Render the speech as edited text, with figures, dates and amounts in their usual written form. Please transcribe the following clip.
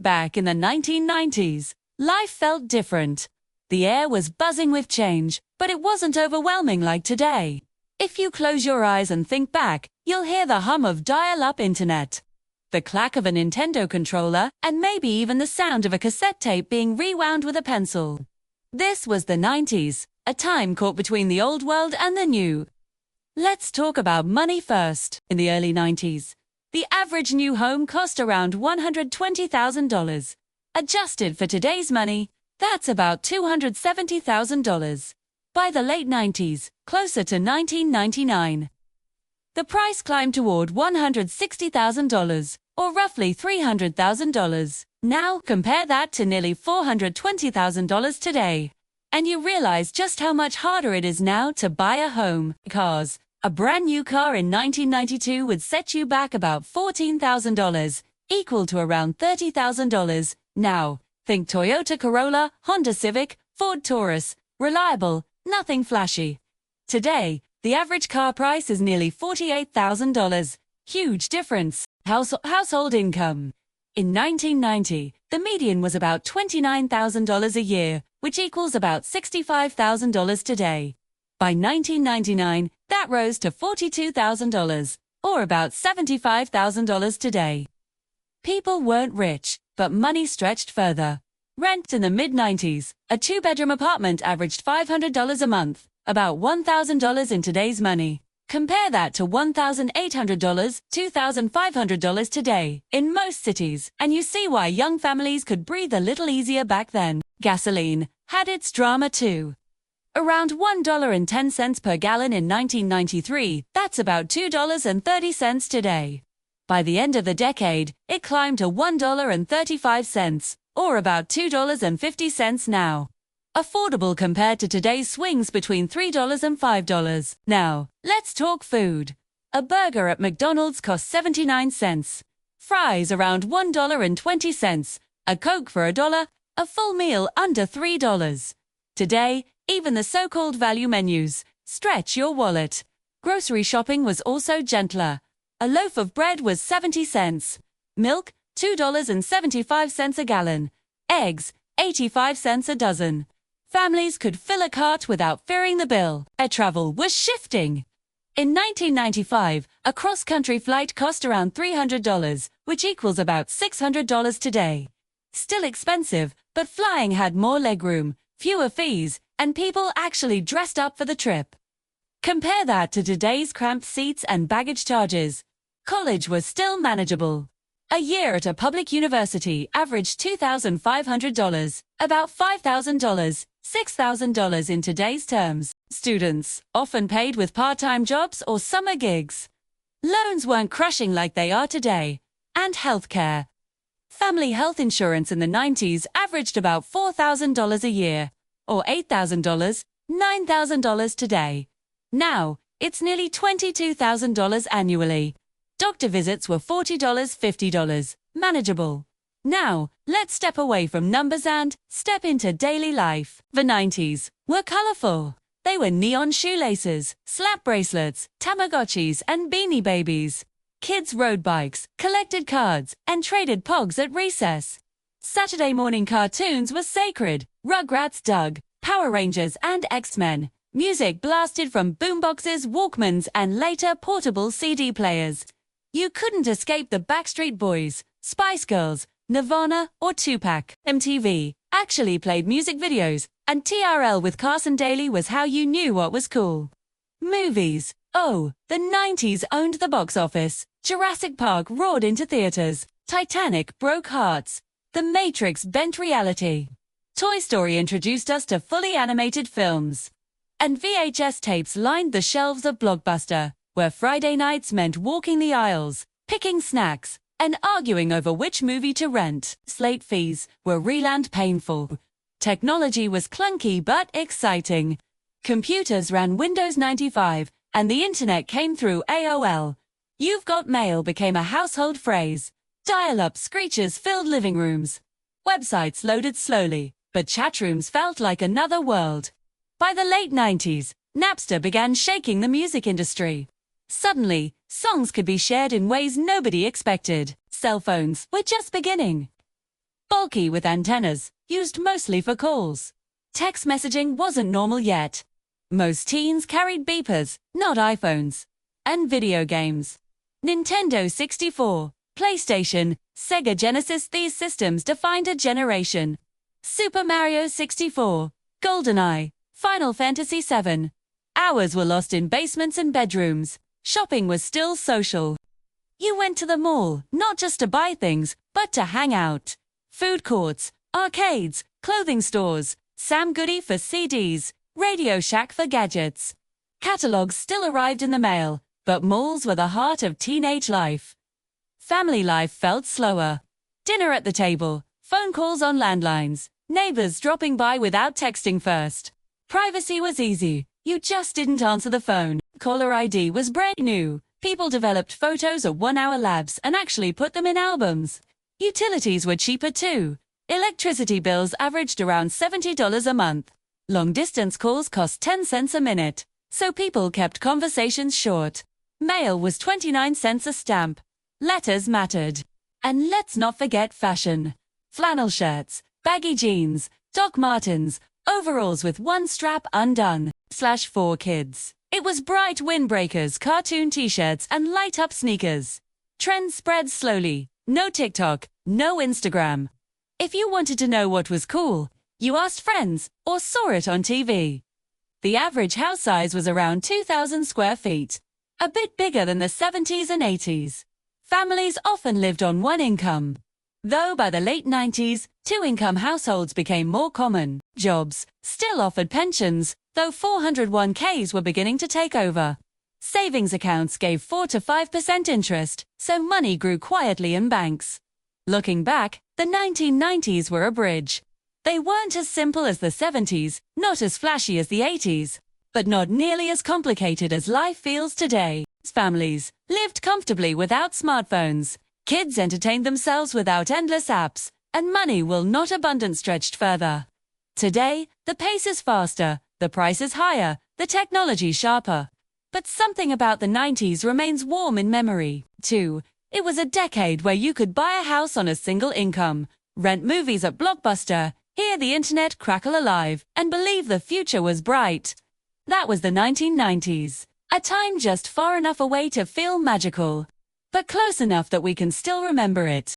Back in the 1990s, life felt different. The air was buzzing with change, but it wasn't overwhelming like today. If you close your eyes and think back, you'll hear the hum of dial-up internet, the clack of a Nintendo controller, and maybe even the sound of a cassette tape being rewound with a pencil. This was the 90s, a time caught between the old world and the new. Let's talk about money first. In the early 90s, the average new home cost around $120,000. Adjusted for today's money, that's about $270,000. By the late 90s, closer to 1999, the price climbed toward $160,000, or roughly $300,000. Now, compare that to nearly $420,000 today, and you realize just how much harder it is now to buy a home. Cars. A brand new car in 1992 would set you back about $14,000, equal to around $30,000. Now, think Toyota Corolla, Honda Civic, Ford Taurus. Reliable, nothing flashy. Today, the average car price is nearly $48,000. Huge difference. Household income. In 1990, the median was about $29,000 a year, which equals about $65,000 today. By 1999, that rose to $42,000, or about $75,000 today. People weren't rich, but money stretched further. Rent in the mid-90s, a two-bedroom apartment averaged $500 a month, about $1,000 in today's money. Compare that to $1,800, $2,500 today, in most cities, and you see why young families could breathe a little easier back then. Gasoline had its drama too. Around $1.10 per gallon in 1993, that's about $2.30 today. By the end of the decade, it climbed to $1.35, or about $2.50 now. Affordable compared to today's swings between $3 and $5. Now, let's talk food. A burger at McDonald's costs 79 cents. Fries around $1.20. A Coke for $1. A full meal under $3. Today, even the so-called value menus stretch your wallet. Grocery shopping was also gentler. A loaf of bread was 70 cents. Milk, $2.75 a gallon. Eggs, 85 cents a dozen. Families could fill a cart without fearing the bill. Air travel was shifting. In 1995, a cross-country flight cost around $300, which equals about $600 today. Still expensive, but flying had more legroom, fewer fees, and people actually dressed up for the trip. Compare that to today's cramped seats and baggage charges. College was still manageable. A year at a public university averaged $2,500, about $5,000, $6,000 in today's terms. Students, often paid with part-time jobs or summer gigs. Loans weren't crushing like they are today. And healthcare. Family health insurance in the 90s averaged about $4,000 a year, or $8,000, $9,000 today. Now, it's nearly $22,000 annually. Doctor visits were $40, $50, manageable. Now, let's step away from numbers and step into daily life. The 90s were colorful. They were neon shoelaces, slap bracelets, Tamagotchis, and beanie babies. Kids rode bikes, collected cards, and traded pogs at recess. Saturday morning cartoons were sacred. Rugrats, Doug, Power Rangers, and X-Men. Music blasted from boomboxes, Walkmans, and later portable CD players. You couldn't escape the Backstreet Boys, Spice Girls, Nirvana, or Tupac. MTV actually played music videos, and TRL with Carson Daly was how you knew what was cool. Movies. Oh, the 90s owned the box office. Jurassic Park roared into theaters. Titanic broke hearts. The Matrix bent reality. Toy Story introduced us to fully animated films. And VHS tapes lined the shelves of Blockbuster, where Friday nights meant walking the aisles, picking snacks, and arguing over which movie to rent. Slate fees were real and painful. Technology was clunky but exciting. Computers ran Windows 95, and the internet came through AOL. You've got mail became a household phrase. Dial-up screeches filled living rooms. Websites loaded slowly, but chat rooms felt like another world. By the late 90s, Napster began shaking the music industry. Suddenly, songs could be shared in ways nobody expected. Cell phones were just beginning. bulky with antennas, used mostly for calls. Text messaging wasn't normal yet. Most teens carried beepers, not iPhones. And video games. Nintendo 64, PlayStation, Sega Genesis. These systems defined a generation. Super Mario 64, GoldenEye, Final Fantasy VII. Hours were lost in basements and bedrooms. Shopping was still social. You went to the mall, not just to buy things, but to hang out. Food courts, arcades, clothing stores, Sam Goody for CDs, Radio Shack for gadgets. Catalogs still arrived in the mail, but malls were the heart of teenage life. Family life felt slower. Dinner at the table, phone calls on landlines, neighbors dropping by without texting first. Privacy was easy, you just didn't answer the phone. Caller ID was brand new. People developed photos at 1-hour labs and actually put them in albums. Utilities were cheaper too. Electricity bills averaged around $70 a month. Long-distance calls cost 10 cents a minute, so people kept conversations short. Mail was 29 cents a stamp. Letters mattered. And let's not forget fashion. Flannel shirts, baggy jeans, Doc Martens, overalls with one strap undone, /for kids. It was bright windbreakers, cartoon t-shirts, and light-up sneakers. Trends spread slowly. No TikTok, no Instagram. If you wanted to know what was cool, you asked friends or saw it on TV. The average house size was around 2,000 square feet, a bit bigger than the 70s and 80s. Families often lived on one income. Though by the late 90s, two-income households became more common. Jobs still offered pensions, though 401ks were beginning to take over. Savings accounts gave 4 to 5% interest, so money grew quietly in banks. Looking back, the 1990s were a bridge. They weren't as simple as the 70s, not as flashy as the 80s, but not nearly as complicated as life feels today. Families lived comfortably without smartphones. Kids entertained themselves without endless apps, and money will not abundant stretched further. Today, the pace is faster, the price is higher, the technology sharper. But something about the 90s remains warm in memory, too. It was a decade where you could buy a house on a single income, rent movies at Blockbuster, hear the internet crackle alive, and believe the future was bright. That was the 1990s. A time just far enough away to feel magical, but close enough that we can still remember it.